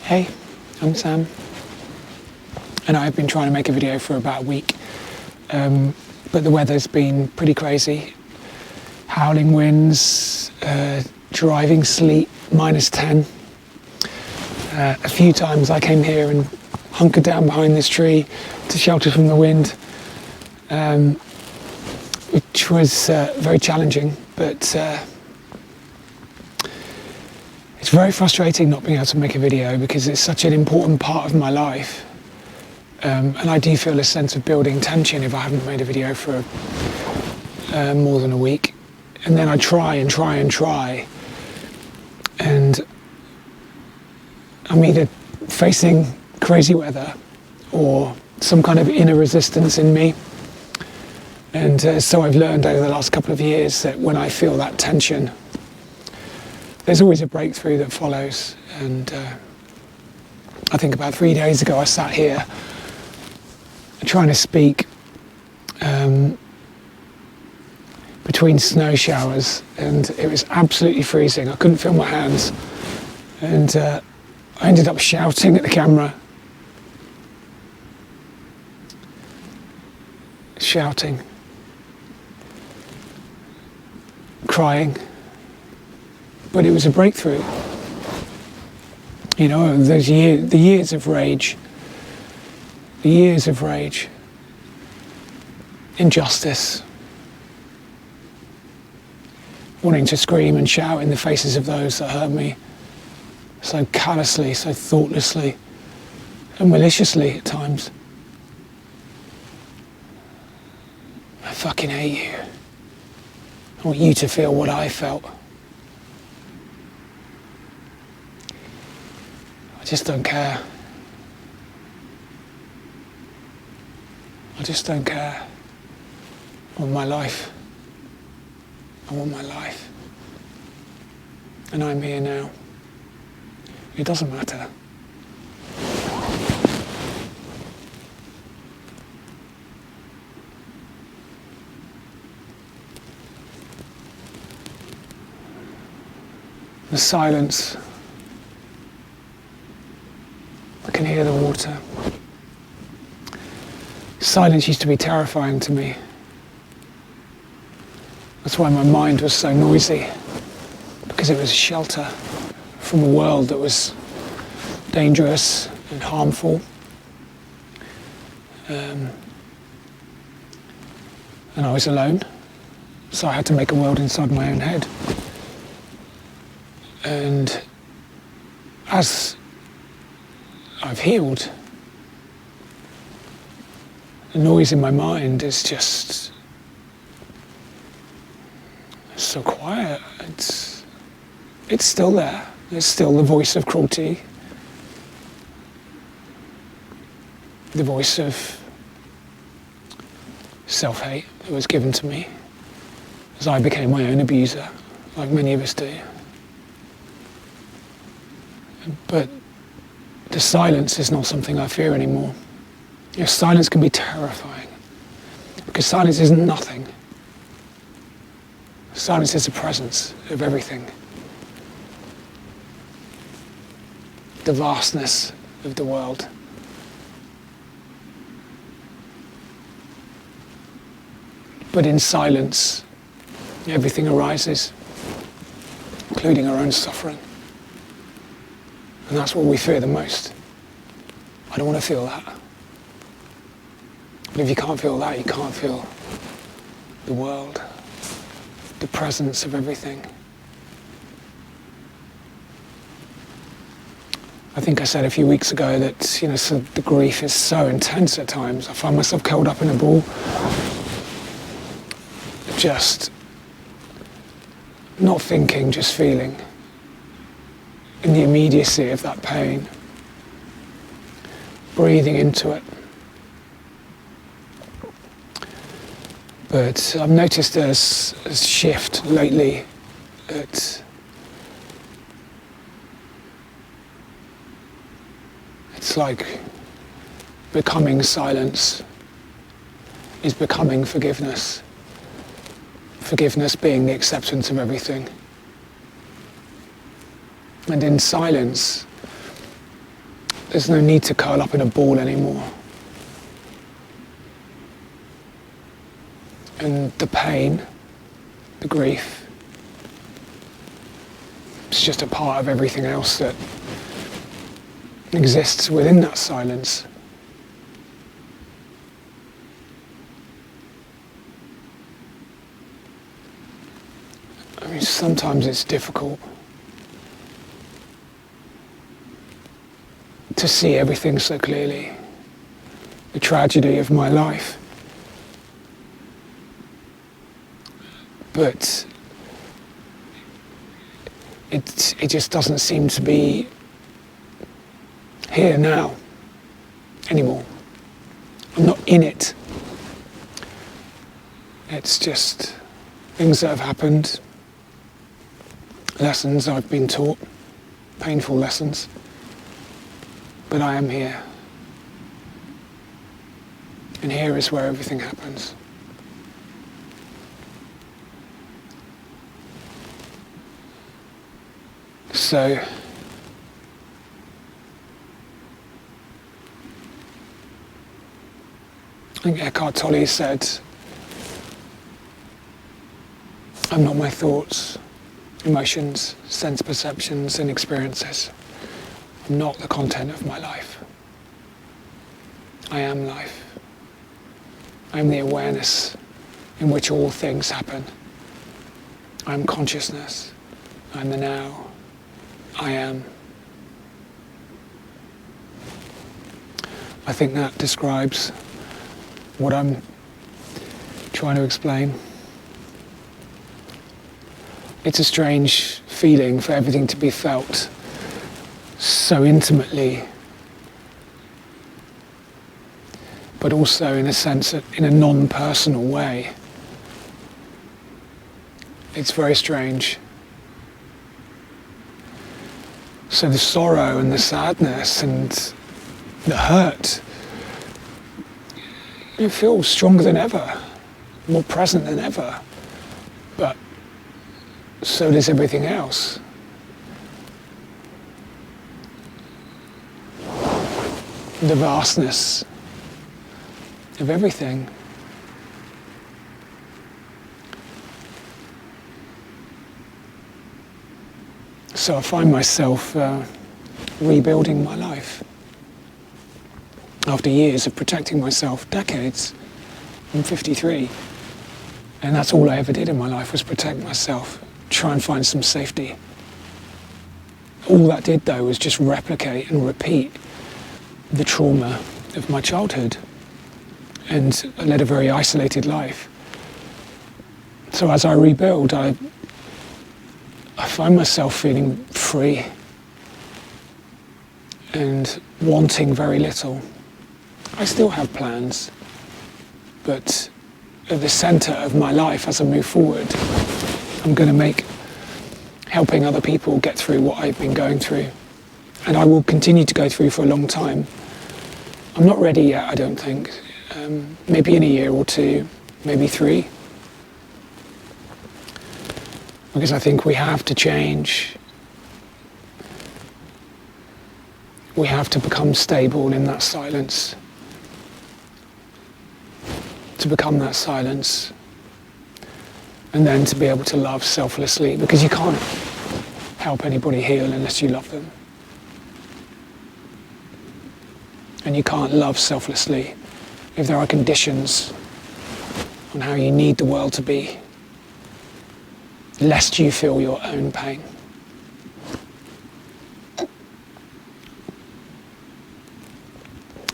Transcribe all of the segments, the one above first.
Hey, I'm Sam, and I've been trying to make a video for about a week, but the weather's been pretty crazy. Howling winds, driving sleet, -10. A few times I came here and hunkered down behind this tree to shelter from the wind, which was very challenging, but it's very frustrating not being able to make a video because it's such an important part of my life. And I do feel a sense of building tension if I haven't made a video for more than a week. And then I try and try and try. And I'm either facing crazy weather or some kind of inner resistance in me. And so I've learned over the last couple of years that when I feel that tension, there's always a breakthrough that follows. And I think about 3 days ago I sat here trying to speak between snow showers, and it was absolutely freezing. I couldn't feel my hands, and I ended up shouting at the camera. Shouting. Crying. But it was a breakthrough. You know, the years of rage, injustice, wanting to scream and shout in the faces of those that hurt me so callously, so thoughtlessly, and maliciously at times. I fucking hate you. I want you to feel what I felt. I just don't care. I just don't care. I want my life. I want my life. And I'm here now. It doesn't matter. The silence. I can hear the water. Silence used to be terrifying to me. That's why my mind was so noisy, because it was a shelter from a world that was dangerous and harmful. And I was alone, so I had to make a world inside my own head. And as I've healed, the noise in my mind is just so quiet. It's still there. There's still the voice of cruelty, the voice of self-hate that was given to me as I became my own abuser, like many of us do. But the silence is not something I fear anymore. Your silence can be terrifying, because silence is nothing. Silence is the presence of everything. The vastness of the world. But in silence, everything arises, including our own suffering. And that's what we fear the most. I don't want to feel that. But if you can't feel that, you can't feel the world, the presence of everything. I think I said a few weeks ago that, you know, so the grief is so intense at times. I find myself curled up in a ball, just not thinking, just feeling, in the immediacy of that pain, breathing into it. But I've noticed there's a shift lately that it's like becoming silence is becoming forgiveness. Forgiveness being the acceptance of everything. And in silence, there's no need to curl up in a ball anymore. And the pain, the grief, it's just a part of everything else that exists within that silence. I mean, sometimes it's difficult to see everything so clearly. The tragedy of my life. But it just doesn't seem to be here now anymore. I'm not in it. It's just things that have happened, lessons I've been taught, painful lessons. But I am here. And here is where everything happens. So, I think Eckhart Tolle said, I'm not my thoughts, emotions, sense perceptions and experiences. I'm not the content of my life. I am life. I am the awareness in which all things happen. I am consciousness. I am the now. I am. I think that describes what I'm trying to explain. It's a strange feeling for everything to be felt so intimately, but also in a sense, in a non-personal way. It's very strange. So the sorrow and the sadness and the hurt, it feels stronger than ever, more present than ever. But so does everything else. The vastness of everything. So I find myself rebuilding my life after years of protecting myself, decades. I'm 53, and that's all I ever did in my life was protect myself, try and find some safety. All that did though was just replicate and repeat the trauma of my childhood, and I led a very isolated life. So as I rebuild, I find myself feeling free and wanting very little. I still have plans, but at the centre of my life as I move forward, I'm going to make helping other people get through what I've been going through, and I will continue to go through for a long time. I'm not ready yet, I don't think. Maybe in a year or two, maybe 3. Because I think we have to change. We have to become stable in that silence. To become that silence. And then to be able to love selflessly, because you can't help anybody heal unless you love them. And you can't love selflessly if there are conditions on how you need the world to be, lest you feel your own pain.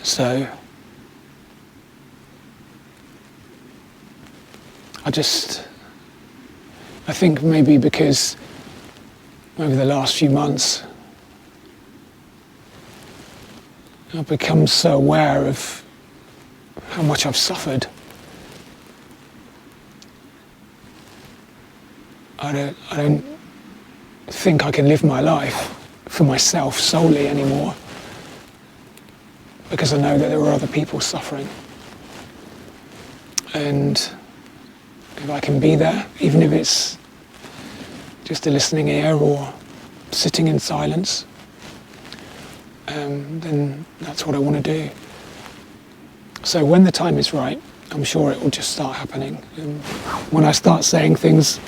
So, I think maybe because over the last few months, I've become so aware of how much I've suffered. I don't think I can live my life for myself solely anymore, because I know that there are other people suffering. And if I can be there, even if it's just a listening ear or sitting in silence, then that's what I want to do. So when the time is right, I'm sure it will just start happening. And when I start saying things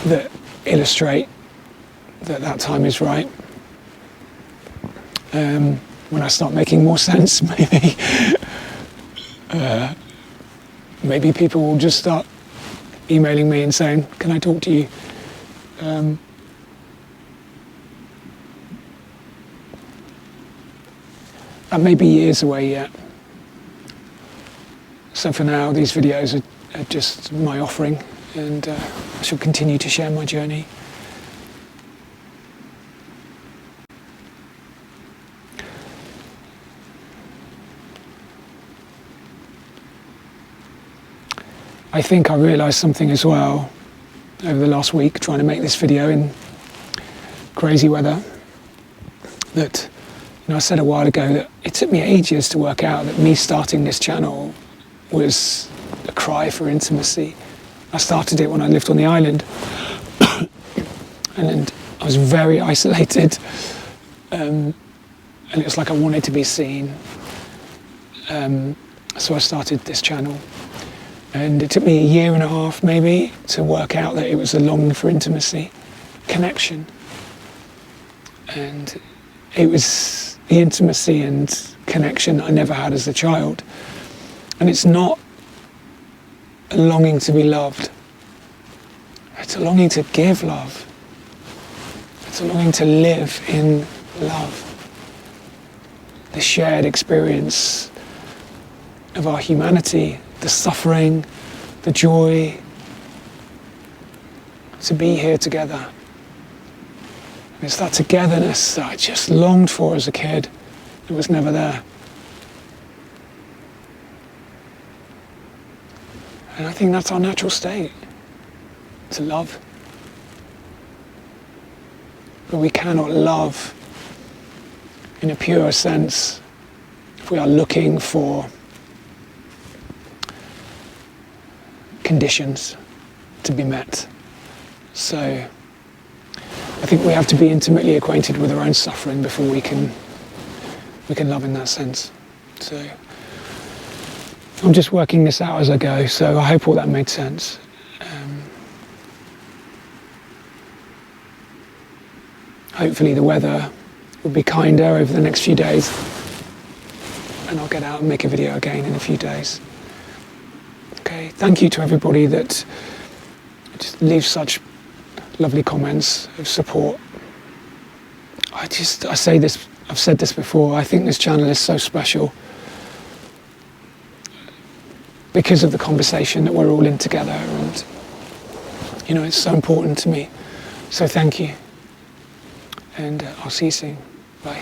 that illustrate that time is right, when I start making more sense, maybe people will just start emailing me and saying, can I talk to you? That may be years away yet. So for now, these videos are just my offering, and I shall continue to share my journey. I think I realised something as well over the last week trying to make this video in crazy weather, that I said a while ago that it took me ages to work out that me starting this channel was a cry for intimacy. I started it when I lived on the island and I was very isolated, and it was like I wanted to be seen, so I started this channel. And it took me a year and a half maybe to work out that it was a longing for intimacy, connection. And it was the intimacy and connection I never had as a child. And it's not a longing to be loved. It's a longing to give love. It's a longing to live in love. The shared experience of our humanity, the suffering, the joy, to be here together. And it's that togetherness that I just longed for as a kid. It was never there. And I think that's our natural state, to love. But we cannot love in a pure sense if we are looking for conditions to be met. So I think we have to be intimately acquainted with our own suffering before we can love in that sense. So I'm just working this out as I go, so I hope all that made sense. Hopefully the weather will be kinder over the next few days, and I'll get out and make a video again in a few days. Okay, thank you to everybody that just leaves such lovely comments of support. I say this, I've said this before, I think this channel is so special because of the conversation that we're all in together, and it's so important to me. So thank you, and I'll see you soon. Bye.